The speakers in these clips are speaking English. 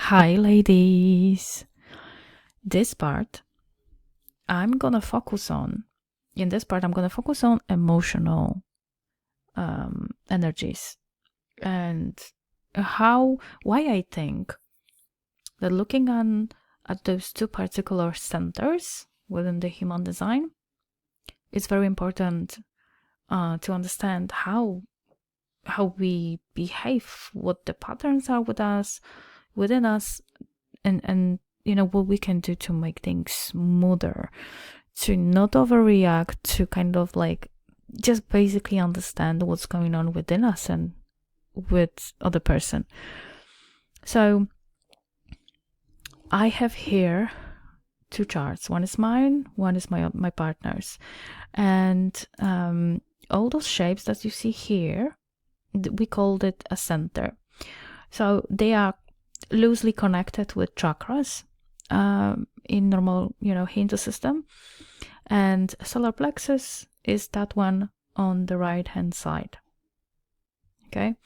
Hi, ladies. This part I'm gonna focus on. In this part, I'm gonna focus on emotional energies and why I think that looking at those two particular centers within the human design, it's very important to understand how we behave, what the patterns are within us, and what we can do to make things smoother, to not overreact, to kind of like just basically understand what's going on within us and with other person. So I have here two charts. One is mine, one is my partner's, and all those shapes that you see here, we called it a center. So they are loosely connected with chakras in normal, Hindu system. And solar plexus is that one on the right hand side. Okay.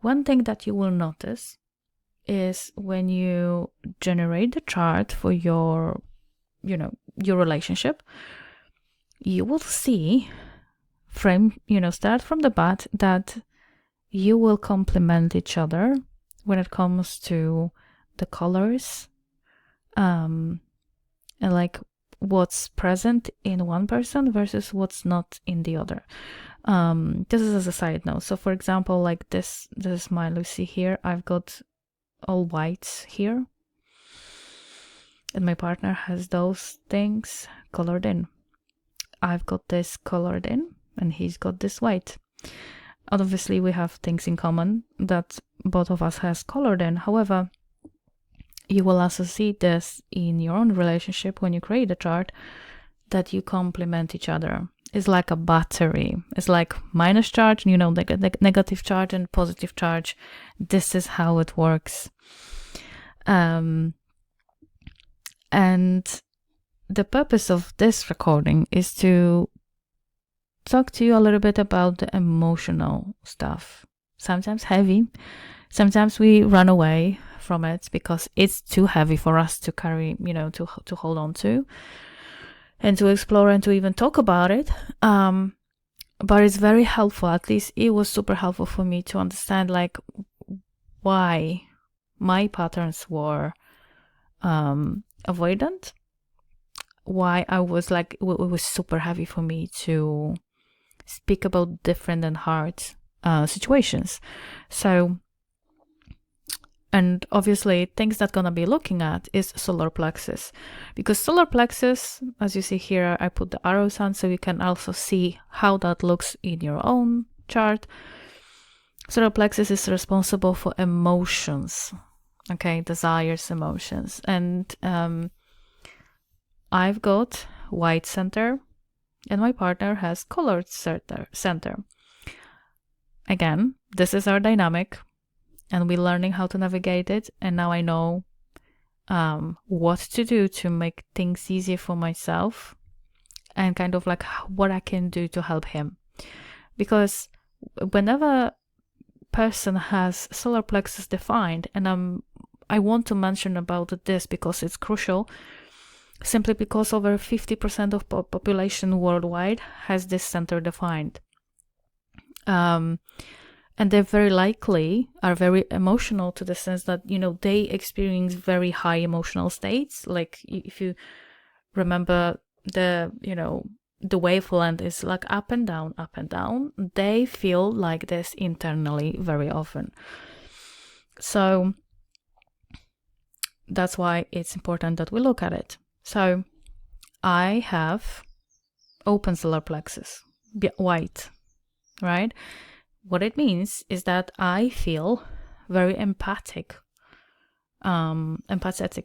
One thing that you will notice is when you generate the chart for your relationship, you will see start from the bat that you will complement each other when it comes to the colors, and like what's present in one person versus what's not in the other. This is as a side note. So for example, like this is my Lucy here. I've got all whites here, and my partner has those things colored in. I've got this colored in, and he's got this white. Obviously, we have things in common that both of us has colored in. However, you will also see this in your own relationship when you create a chart, that you complement each other. It's like a battery. It's like minus charge, negative charge and positive charge. This is how it works. And the purpose of this recording is to talk to you a little bit about the emotional stuff. Sometimes heavy. Sometimes we run away from it because it's too heavy for us to carry, to hold on to and to explore and to even talk about it. But it's very helpful. At least it was super helpful for me to understand like why my patterns were avoidant, why I was like, it was super heavy for me to speak about different and hard situations. So, and obviously things that gonna be looking at is solar plexus, because solar plexus, as you see here, I put the arrows on so you can also see how that looks in your own chart. Solar plexus is responsible for emotions, okay, desires, emotions. And I've got white center and my partner has colored center. Again, this is our dynamic and we're learning how to navigate it. And now I know what to do to make things easier for myself and kind of like what I can do to help him. Because whenever person has solar plexus defined, and I want to mention about this because it's crucial, simply because over 50% of population worldwide has this center defined. And they very likely are very emotional, to the sense that, they experience very high emotional states. Like if you remember the wavelength is like up and down, up and down. They feel like this internally very often. So that's why it's important that we look at it. So I have open solar plexus, white, right? What it means is that I feel very empathetic,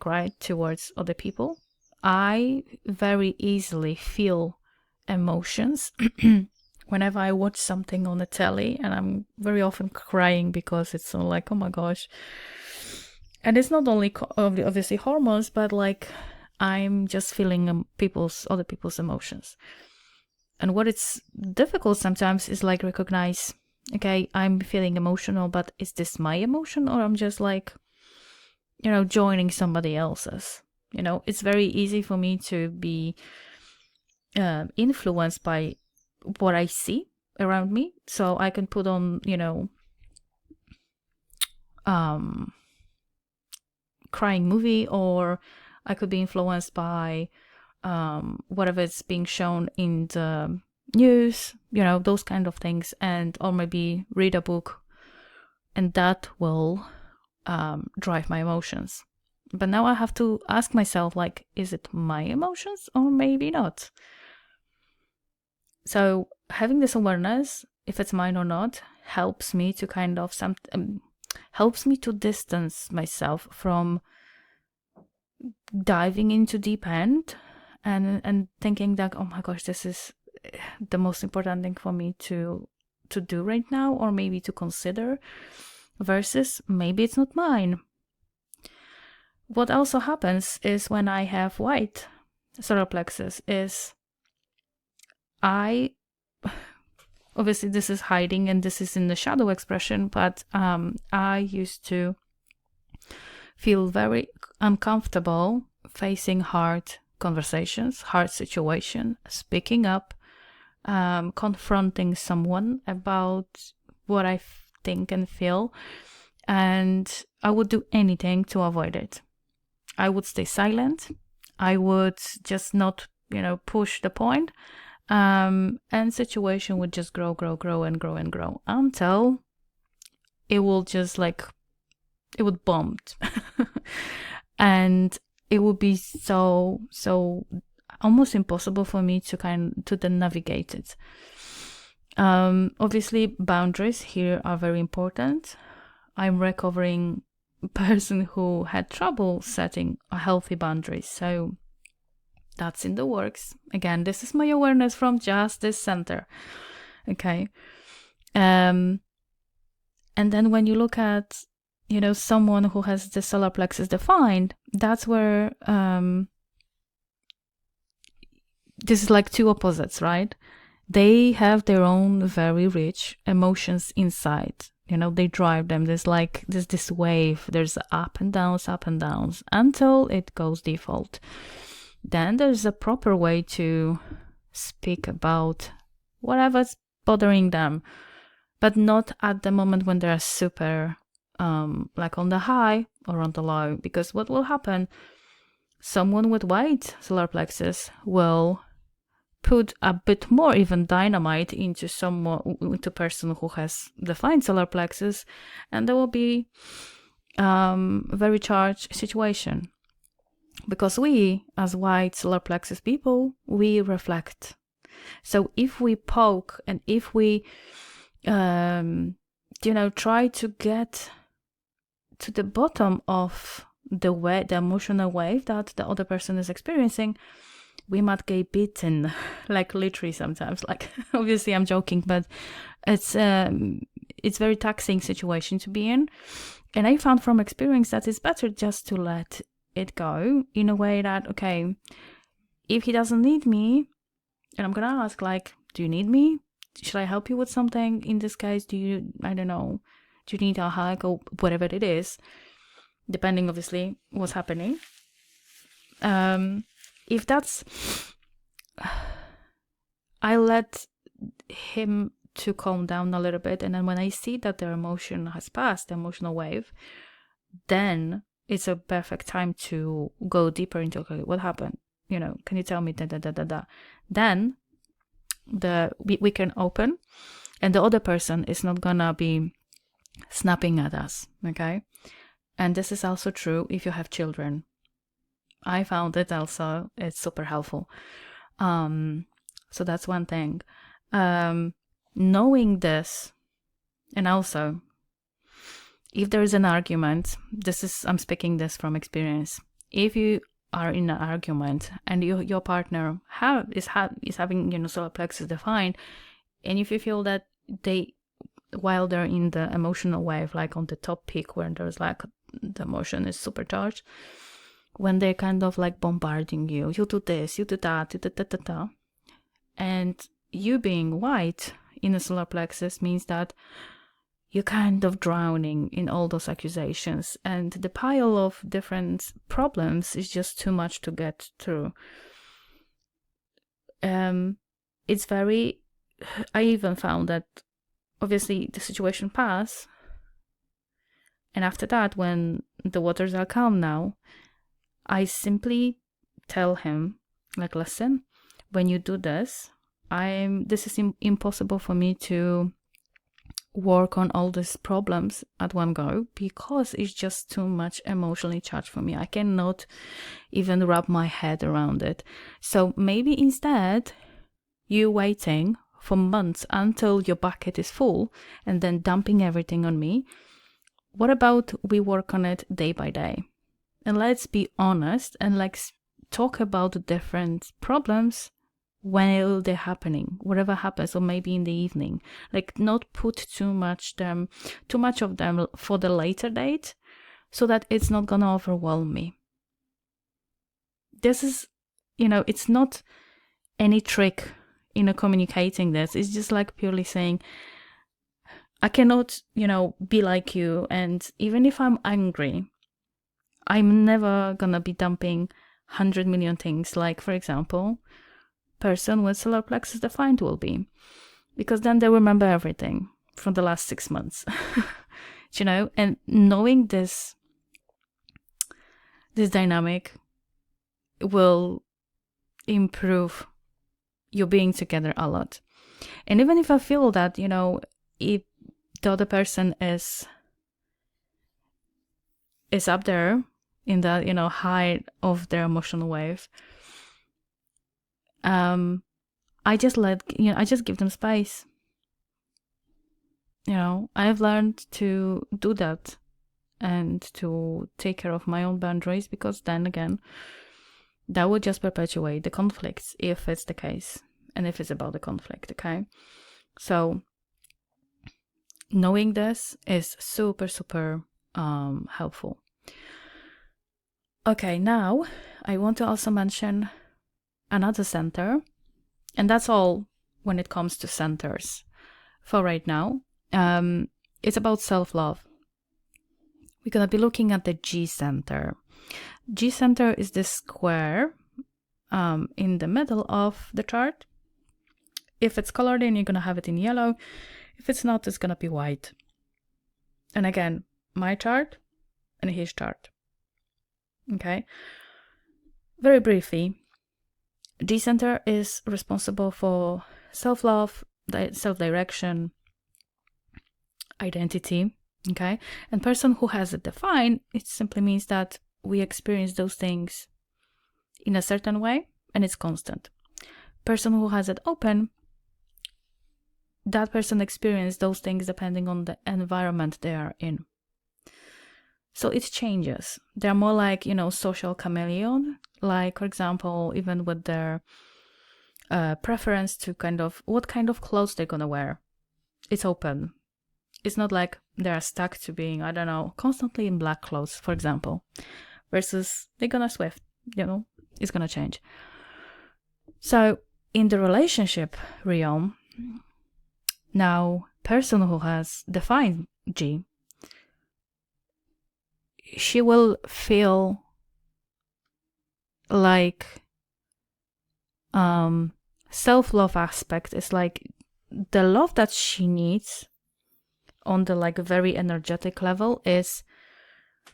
right, towards other people. I very easily feel emotions whenever I watch something on the telly, and I'm very often crying because it's so like, oh my gosh. And it's not only obviously hormones, but like I'm just feeling other people's emotions. And what it's difficult sometimes is like recognize, okay, I'm feeling emotional, but is this my emotion, or I'm just like joining somebody else's. It's very easy for me to be influenced by what I see around me. So I can put on, crying movie, or I could be influenced by whatever is being shown in the news, those kind of things, or maybe read a book, and that will drive my emotions. But now I have to ask myself, like, is it my emotions or maybe not? So having this awareness, if it's mine or not, helps me to helps me to distance myself from diving into deep end and thinking that, oh my gosh, this is the most important thing for me to do right now, or maybe to consider, versus maybe it's not mine. What also happens is when I have white solar plexus is obviously this is hiding and this is in the shadow expression, but I used to feel very uncomfortable facing hard conversations, hard situation, speaking up, confronting someone about what I think and feel, and I would do anything to avoid it. I would stay silent. I would just not, push the point. And situation would just grow and grow until it will just it would bomb. And it would be so almost impossible for me to then navigate it. Obviously boundaries here are very important. I'm recovering person who had trouble setting a healthy boundaries, so that's in the works. Again, this is my awareness from just this center. Okay. And then when you look at, someone who has the solar plexus defined, that's where this is like two opposites, right? They have their own very rich emotions inside. They drive them. There's this wave. There's up and downs until it goes default. Then there's a proper way to speak about whatever's bothering them, but not at the moment when they're super like on the high or on the low. Because what will happen, someone with white solar plexus will put a bit more even dynamite into person who has defined solar plexus, and there will be very charged situation. Because we, as white solar plexus people, we reflect. So if we poke and if we try to get to the bottom of the emotional wave that the other person is experiencing, we might get beaten, like literally sometimes. Like, obviously I'm joking, but it's very taxing situation to be in. And I found from experience that it's better just to let it go in a way that, okay, if he doesn't need me, and I'm gonna ask, like, do you need me? Should I help you with something? In this case, do you need a hug or whatever it is, depending obviously what's happening. If that's, I let him to calm down a little bit, and then when I see that their emotion has passed, the emotional wave, then it's a perfect time to go deeper into, okay, what happened? Can you tell me da. Then we can open, and the other person is not gonna be snapping at us, okay? And this is also true if you have children. I found it also, it's super helpful. So that's one thing. Knowing this, and also, if there is an argument, I'm speaking this from experience. If you are in an argument and your partner is having solar plexus defined, and if you feel that while they're in the emotional wave, like on the top peak where there's like the emotion is supercharged, when they're kind of like bombarding you do this, you do that, and you being white in a solar plexus means that you're kind of drowning in all those accusations, and the pile of different problems is just too much to get through. It's very, I even found that obviously the situation passed, and after that, when the waters are calm now, I simply tell him, like, listen, when you do this, this is impossible for me to work on all these problems at one go, because it's just too much emotionally charged for me. I cannot even wrap my head around it. So maybe instead you waiting for months until your bucket is full and then dumping everything on me. What about we work on it day by day? And let's be honest and like talk about the different problems when they're happening, whatever happens, or maybe in the evening. Like, not put too much of them for the later date, so that it's not gonna overwhelm me. This is, it's not any trick in communicating this. It's just like purely saying, I cannot, be like you, and even if I'm angry, I'm never gonna be dumping 100 million things, like, for example, person with solar plexus defined will be, because then they remember everything from the last 6 months. And knowing this dynamic will improve your being together a lot. And even if I feel that, if the other person is up there in that, height of their emotional wave, I just give them space. I've learned to do that and to take care of my own boundaries, because then again, that would just perpetuate the conflicts if it's the case, and if it's about the conflict, okay? So knowing this is super, super helpful. Okay, now I want to also mention another center, and that's all when it comes to centers for right now. It's about self-love. We're going to be looking at the G center. G center is this square in the middle of the chart. If it's colored in, you're going to have it in yellow. If it's not, it's going to be white. And again, my chart and his chart. Okay. Very briefly, G center is responsible for self-love, self-direction, identity. Okay. And person who has it defined, it simply means that we experience those things in a certain way, and it's constant. Person who has it open, that person experiences those things depending on the environment they are in. So it changes. They're more like, social chameleon, like, for example, even with their preference to what kind of clothes they're gonna wear. It's open. It's not like they're stuck to being, I don't know, constantly in black clothes, for example, versus they're gonna shift, it's gonna change. So in the relationship realm, now person who has defined G, she will feel like self-love aspect is like the love that she needs on the like very energetic level is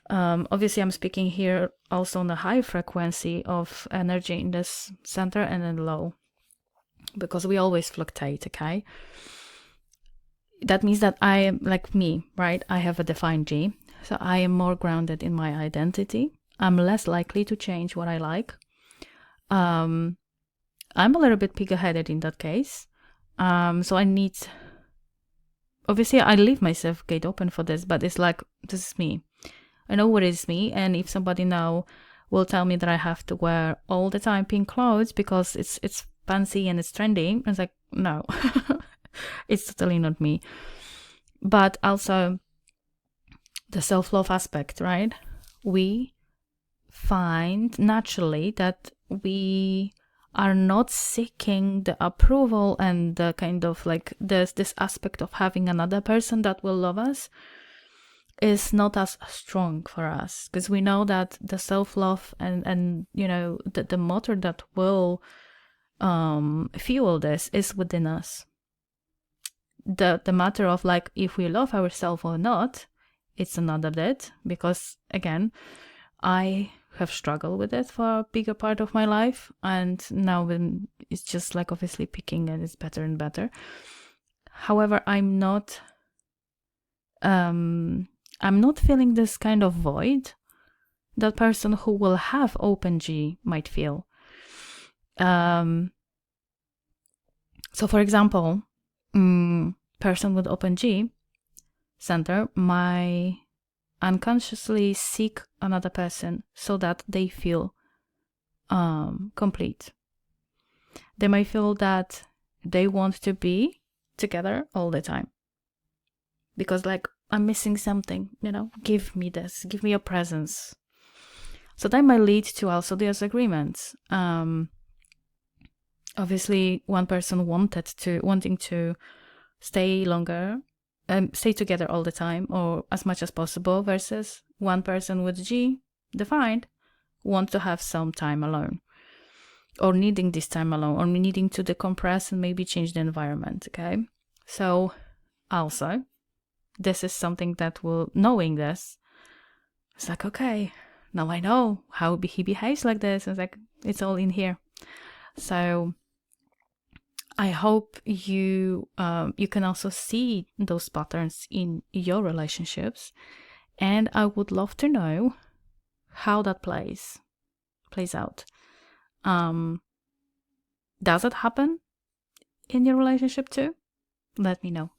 obviously I'm speaking here also on the high frequency of energy in this center, and then low, because we always fluctuate, okay? That means that I am like me, right? I have a defined G, so I am more grounded in my identity. I'm less likely to change what I like. I'm a little bit pig-headed in that case. So I need, obviously I leave myself gate open for this, but it's like, this is me. I know what is me, and if somebody now will tell me that I have to wear all the time pink clothes because it's fancy and it's trendy, it's like, no. It's totally not me. But also the self-love aspect, right? We find naturally that we are not seeking the approval and the kind of like this aspect of having another person that will love us is not as strong for us, because we know that the self-love and you know the motor that will fuel this is within us. The matter of like if we love ourselves or not, it's another bit, because again, I have struggled with it for a bigger part of my life, and now when it's just like obviously picking and it's better and better. However, I'm not feeling this kind of void that person who will have open G might feel. So for example, person with open G center might unconsciously seek another person so that they feel complete. They might feel that they want to be together all the time because like I'm missing something, you know, give me this, give me your presence. So that might lead to also disagreements. Obviously one person wanting to stay longer, stay together all the time or as much as possible, versus one person with G defined want to have some time alone, or needing this time alone, or needing to decompress and maybe change the environment. Okay, so also this is something that will, knowing this, it's like, okay, now I know how he behaves like this. It's like it's all in here. So I hope you can also see those patterns in your relationships, and I would love to know how that plays out. Does it happen in your relationship too? Let me know.